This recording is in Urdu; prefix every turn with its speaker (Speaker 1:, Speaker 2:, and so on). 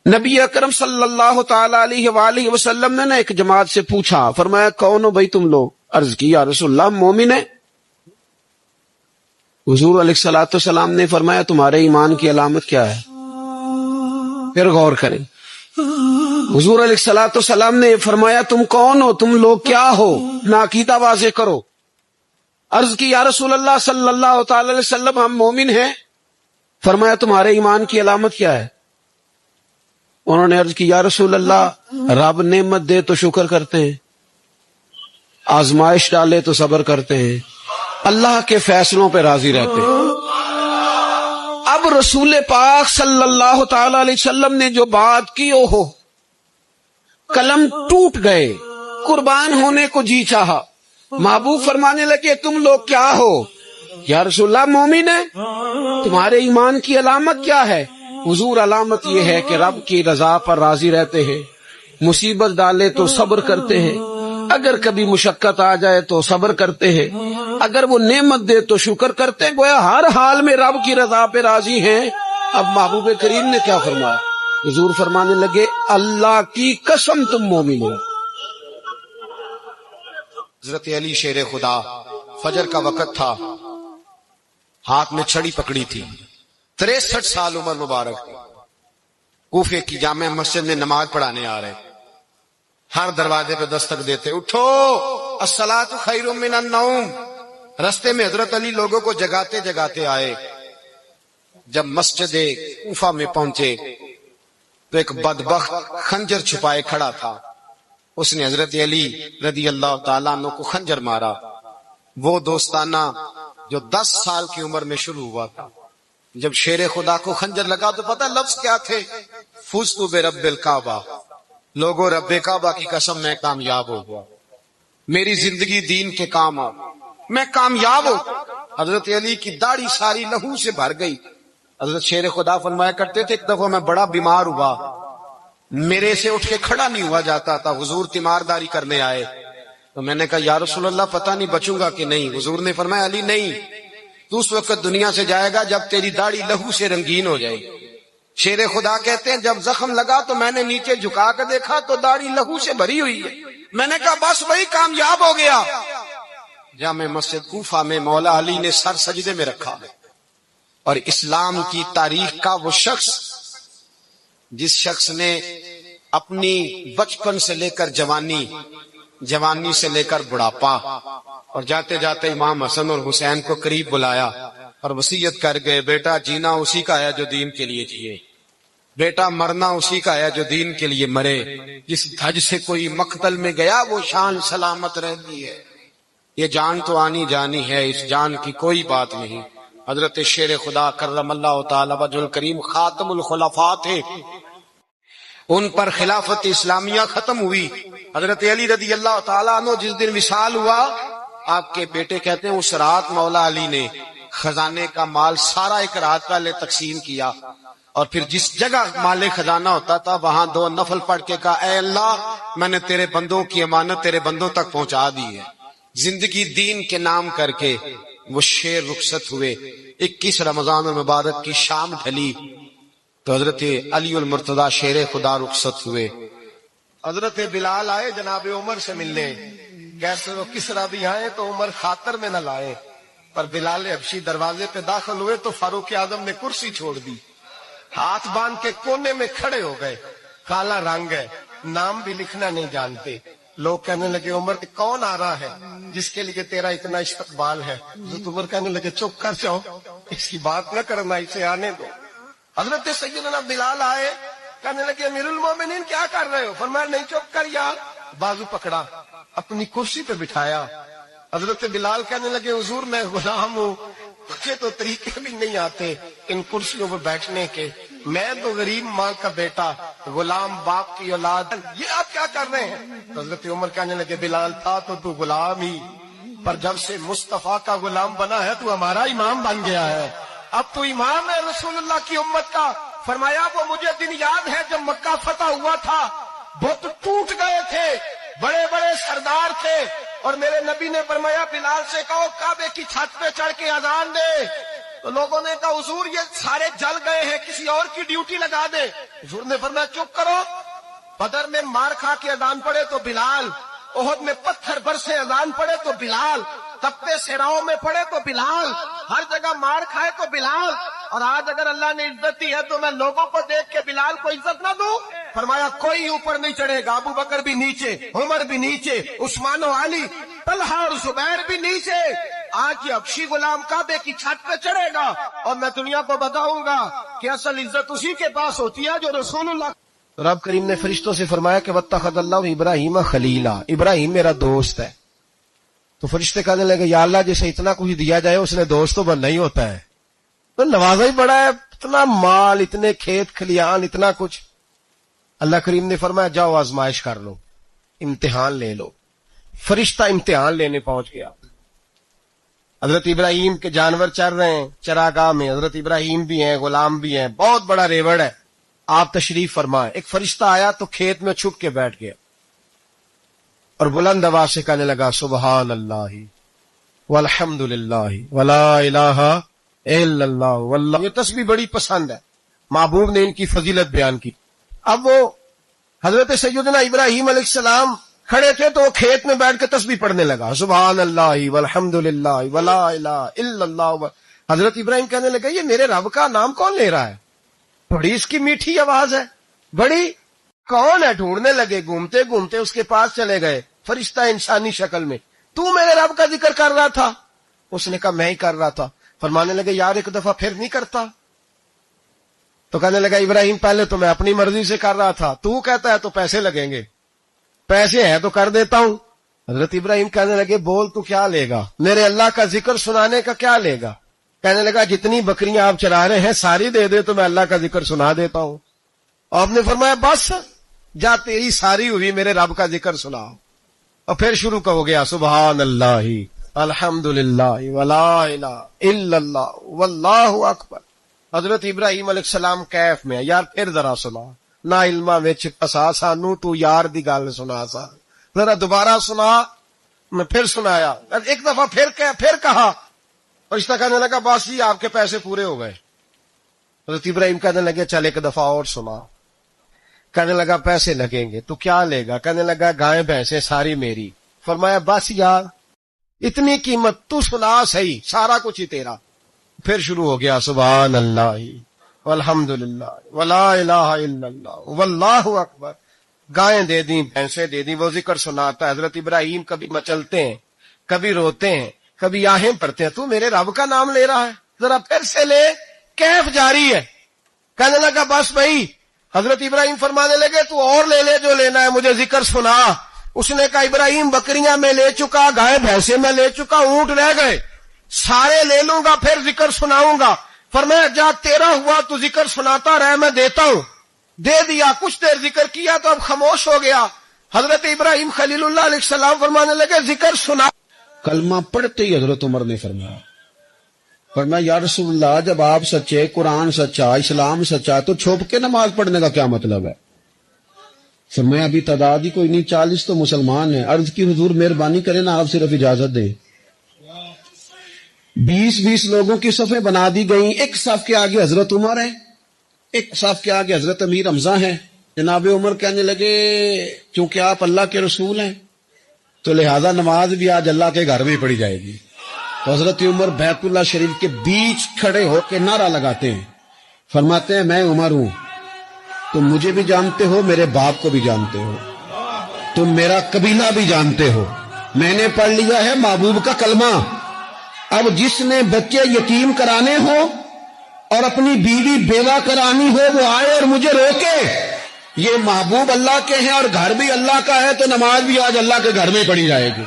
Speaker 1: نبی اکرم صلی اللہ تعالی علیہ وآلہ وسلم نے ایک جماعت سے پوچھا، فرمایا کون ہو بھائی تم لوگ؟ عرض کی یا رسول اللہ مومن ہے۔ حضور علیہ الصلوۃ والسلام نے فرمایا تمہارے ایمان کی علامت کیا ہے؟ پھر غور کریں، حضور علیہ الصلوۃ والسلام نے فرمایا تم کون ہو، تم لوگ کیا ہو، اپنا عقیدہ واضح کرو۔ عرض کی یا رسول اللہ صلی اللہ تعالی علیہ وسلم ہم مومن ہیں۔ فرمایا تمہارے ایمان کی علامت کیا ہے؟ انہوں نے عرض کی یا رسول اللہ رب نعمت دے تو شکر کرتے ہیں، آزمائش ڈالے تو صبر کرتے ہیں، اللہ کے فیصلوں پہ راضی رہتے ہیں۔ اب رسول پاک صلی اللہ تعالی علیہ وسلم نے جو بات کی ہو قلم ٹوٹ گئے، قربان ہونے کو جی چاہا۔ محبوب فرمانے لگے تم لوگ کیا ہو؟ یا رسول اللہ مومن ہے۔ تمہارے ایمان کی علامت کیا ہے؟ حضور علامت یہ ہے کہ رب کی رضا پر راضی رہتے ہیں، مصیبت ڈالے تو صبر کرتے ہیں، اگر کبھی مشقت آ جائے تو صبر کرتے ہیں، اگر وہ نعمت دے تو شکر کرتے ہیں، گویا ہر حال میں رب کی رضا پہ راضی ہیں۔ اب محبوب کریم نے کیا فرمایا؟ حضور فرمانے لگے اللہ کی قسم تم مومن ہو۔
Speaker 2: حضرت علی شیر خدا، فجر کا وقت تھا، ہاتھ میں چھڑی پکڑی تھی، 63 سال عمر مبارک تھی، کوفے کی جامع مسجد میں نماز پڑھانے آ رہے، ہر دروازے پہ دستک دیتے اٹھو الصلاۃ خیر من النوم۔ رستے میں حضرت علی لوگوں کو جگاتے جگاتے آئے۔ جب مسجد کوفہ میں پہنچے تو ایک بدبخت خنجر چھپائے کھڑا تھا، اس نے حضرت علی رضی اللہ تعالیٰ عنہ کو خنجر مارا۔ وہ دوستانہ جو 10 سال کی عمر میں شروع ہوا تھا، جب شیر خدا کو خنجر لگا تو پتہ لفظ کیا تھے؟ فزت برب الکعبہ، لوگوں رب کعبہ کی قسم میں کامیاب ہو گیا، میری زندگی دین کے کام آ، میں کامیاب ہو۔ حضرت علی کی داڑھی ساری لہو سے بھر گئی۔ حضرت شیر خدا فرمایا کرتے تھے ایک دفعہ میں بڑا بیمار ہوا، میرے سے اٹھ کے کھڑا نہیں ہوا جاتا تھا، حضور تیمارداری کرنے آئے تو میں نے کہا یا رسول اللہ پتہ نہیں بچوں گا کہ نہیں۔ حضور نے فرمایا علی نہیں، تو اس وقت دنیا سے جائے گا جب تیری داڑھی لہو سے رنگین ہو جائے گی۔ شیر خدا کہتے ہیں جب زخم لگا تو میں نے نیچے جھکا کے دیکھا تو داڑھی لہو سے بھری ہوئی ہے، میں نے کہا بس وہی کامیاب ہو گیا۔ جامع مسجد کوفہ میں مولا علی نے سر سجدے میں رکھا، اور اسلام کی تاریخ کا وہ شخص جس شخص نے اپنی بچپن سے لے کر جوانی، جوانی سے لے کر بڑھاپا، اور جاتے جاتے امام حسن اور حسین کو قریب بلایا اور وصیت کر گئے بیٹا جینا اسی کا ہے جو دین کے لیے جیے، بیٹا مرنا اسی کا ہے جو دین کے لیے مرے، جس دھج سے کوئی مقتل میں گیا وہ شان سلامت رہتی ہے، یہ جان تو آنی جانی ہے، اس جان کی کوئی بات نہیں۔ حضرت شیر خدا کرم اللہ تعالی وجہ الکریم خاتم الخلفاء تھے، ان پر خلافت اسلامیہ ختم ہوئی۔ حضرت علی رضی اللہ تعالیٰ عنہ جس دن وصال ہوا، آپ کے بیٹے کہتے ہیں اس رات مولا علی نے خزانے کا مال سارا ایک رات پہلے تقسیم کیا، اور پھر جس جگہ مال خزانہ ہوتا تھا وہاں 2 نفل پڑھ کے کہا اے اللہ میں نے تیرے بندوں کی امانت تیرے بندوں تک پہنچا دی ہے۔ زندگی دین کے نام کر کے وہ شیر رخصت ہوئے۔ 21 رمضان المبارک کی شام ڈھلی تو حضرت علی المرتضی شیر خدا رخصت ہوئے۔ حضرت بلال آئے جناب عمر سے ملنے، کیسے وہ کسرا بھی آئے تو عمر خاطر میں نہ لائے، پر بلال حبشی دروازے پہ داخل ہوئے تو فاروق اعظم نے کرسی چھوڑ دی، ہاتھ باندھ کے کونے میں کھڑے ہو گئے، کالا رنگ ہے، نام بھی لکھنا نہیں جانتے۔ لوگ کہنے لگے عمر کون آ رہا ہے جس کے لیے تیرا اتنا استقبال ہے؟ حضرت عمر کہنے لگے چپ کر جاؤ، اس کی بات نہ کرنا، اسے آنے دو۔ حضرت سیدنا بلال آئے، کہنے لگے امیر المومنین کیا کر رہے ہو؟ فرمایا نہیں چپ کر یار، بازو پکڑا اپنی کرسی پہ بٹھایا۔ حضرت بلال کہنے لگے حضور میں غلام ہوں، مجھے تو طریقے بھی نہیں آتے ان کرسیوں پہ بیٹھنے کے، میں تو غریب ماں کا بیٹا، غلام باپ کی اولاد، یہ آپ کیا کر رہے ہیں؟ حضرت عمر کہنے لگے بلال تھا تو غلام ہی، پر جب سے مصطفیٰ کا غلام بنا ہے تو ہمارا امام بن گیا ہے، اب تو امام ہے رسول اللہ کی امت کا۔ فرمایا وہ مجھے دن یاد ہے جب مکہ فتح ہوا تھا، بت ٹوٹ گئے تھے، بڑے بڑے سردار تھے، اور میرے نبی نے فرمایا بلال سے کہو کعبے کی چھت پہ چڑھ کے اذان دے، تو لوگوں نے کہا حضور یہ سارے جل گئے ہیں، کسی اور کی ڈیوٹی لگا دے۔ حضور نے فرمایا چپ کرو، بدر میں مار کھا کے اذان پڑے تو بلال، احد میں پتھر برسے اذان پڑے تو بلال، تپتے صحراؤں میں پڑے تو بلال، ہر جگہ مار کھائے تو بلال، اور آج اگر اللہ نے عزت دی ہے تو میں لوگوں کو دیکھ کے بلال کو عزت نہ دوں؟ فرمایا کوئی اوپر نہیں چڑھے گا، ابو بکر بھی نیچے، عمر بھی نیچے، عثمان و علی، طلحہ اور زبیر بھی نیچے۔ آج یہ حبشی غلام کعبے کی چھت پہ چڑھے گا اور میں دنیا کو بتاؤں گا کہ اصل عزت اسی کے پاس ہوتی ہے جو رسول اللہ۔ رب کریم نے فرشتوں سے فرمایا کہ واتخذ اللہ ابراہیم خلیلا، ابراہیم میرا دوست ہے۔ تو فرشتے کہنے لگے یا اللہ جسے اتنا کچھ دیا جائے اس نے دوست تو بننا ہی ہوتا ہے، تو نوازا ہی بڑا ہے، اتنا مال، اتنے کھیت کھلیان، اتنا کچھ۔ اللہ کریم نے فرمایا جاؤ آزمائش کر لو، امتحان لے لو۔ فرشتہ امتحان لینے پہنچ گیا۔ حضرت ابراہیم کے جانور چر رہے ہیں چراگاہ میں، حضرت ابراہیم بھی ہیں، غلام بھی ہیں، بہت بڑا ریوڑ ہے۔ آپ تشریف فرمائیں۔ ایک فرشتہ آیا تو کھیت میں چھپ کے بیٹھ گیا اور بلند آواز سے کہنے لگا سبحان اللہ والحمد للہ ولا الہ الا اللہ واللہ۔ یہ تسبیح بڑی پسند ہے، محبوب نے ان کی فضیلت بیان کی۔ اب وہ حضرت سیدنا ابراہیم علیہ السلام کھڑے تھے تو وہ کھیت میں بیٹھ کے تسبیح پڑھنے لگا سبحان اللہ والحمد للہ ولا الہ الا اللہ۔ حضرت ابراہیم کہنے لگے یہ میرے رب کا نام کون لے رہا ہے؟ بڑی اس کی میٹھی آواز ہے، بڑی، کون ہے؟ ڈھونڈنے لگے، گھومتے گھومتے اس کے پاس چلے گئے، فرشتہ انسانی شکل میں۔ تو میرے رب کا ذکر کر رہا تھا؟ اس نے کہا میں ہی کر رہا تھا۔ فرمانے لگے یار ایک دفعہ پھر نہیں کرتا؟ تو کہنے لگا ابراہیم پہلے تو میں اپنی مرضی سے کر رہا تھا، تو کہتا ہے تو پیسے لگیں گے، پیسے ہیں تو کر دیتا ہوں۔ حضرت ابراہیم کہنے لگے بول تو کیا لے گا؟ میرے اللہ کا ذکر سنانے کا کیا لے گا؟ کہنے لگا جتنی بکریاں آپ چرا رہے ہیں ساری دے دے تو میں اللہ کا ذکر سنا دیتا ہوں۔ اور آپ نے فرمایا بس جا تیری ساری ہوئی، میرے رب کا ذکر سنا۔ اور پھر شروع ہو گیا سبحان اللہ الحمد للہ ولا الہ الا اللہ واللہ اکبر۔ حضرت ابراہیم علیہ السلام کیف میں، یار پھر ذرا سنا، نا علما وچ پسا سانو، تو یار دی گل سنا سا، ذرا دوبارہ سنا۔ میں پھر سنایا، ایک دفعہ پھر کہا، فرشتہ کہنے لگا بس جی آپ کے پیسے پورے ہو گئے۔ حضرت ابراہیم کہنے لگے چل ایک دفعہ اور سنا۔ کہنے لگا پیسے لگیں گے، تو کیا لے گا؟ کہنے لگا گائیں بھینسیں ساری میری۔ فرمایا بس یار اتنی قیمت، تو سنا صحیح، سارا کچھ ہی تیرا۔ پھر شروع ہو گیا سبحان اللہ والحمد للہ ولا الہ الا اللہ واللہ اکبر۔ گائیں دے دیں، بھینسیں دے دیں، وہ ذکر سناتا ہے۔ حضرت ابراہیم کبھی مچلتے ہیں، کبھی روتے ہیں، کبھی آہیں پڑھتے ہیں، تو میرے رب کا نام لے رہا ہے، ذرا پھر سے لے۔ کیف جاری ہے۔ کہنے لگا بس بھائی۔ حضرت ابراہیم فرمانے لگے تو اور لے لے جو لینا ہے، مجھے ذکر سنا۔ اس نے کہا ابراہیم بکریاں میں لے چکا، گائے بھینسیں میں لے چکا، اونٹ رہ گئے، سارے لے لوں گا پھر ذکر سناؤں گا۔ فرمایا جا تیرا ہوا تو ذکر سناتا رہ، میں دیتا ہوں۔ دے دیا، کچھ دیر ذکر کیا تو اب خاموش ہو گیا۔ حضرت ابراہیم خلیل اللہ علیہ السلام فرمانے لگے ذکر سنا۔
Speaker 1: کلمہ پڑھتے ہی حضرت عمر نے فرمایا یا رسول اللہ جب آپ سچے، قرآن سچا، اسلام سچا، تو چھپ کے نماز پڑھنے کا کیا مطلب ہے؟ فرمایا ابھی تعداد ہی کوئی نہیں، 40 تو مسلمان ہیں۔ عرض کی حضور مہربانی کریں نا، آپ صرف اجازت دیں۔ 20 لوگوں کی صفیں بنا دی گئیں، ایک صف کے آگے حضرت عمر ہیں، ایک صف کے آگے حضرت امیر حمزہ ہیں۔ جناب عمر کہنے لگے چونکہ آپ اللہ کے رسول ہیں تو لہذا نماز بھی آج اللہ کے گھر میں پڑھی جائے گی۔ تو حضرت عمر بیت اللہ شریف کے بیچ کھڑے ہو کے نعرہ لگاتے ہیں، فرماتے ہیں میں عمر ہوں، تم مجھے بھی جانتے ہو، میرے باپ کو بھی جانتے ہو، تم میرا قبیلہ بھی جانتے ہو، میں نے پڑھ لیا ہے محبوب کا کلمہ۔ اب جس نے بچے یتیم کرانے ہو اور اپنی بیوی بیوہ کرانی ہو وہ آئے اور مجھے روکے۔ یہ محبوب اللہ کے ہیں اور گھر بھی اللہ کا ہے تو نماز بھی آج اللہ کے گھر میں پڑھی جائے گی۔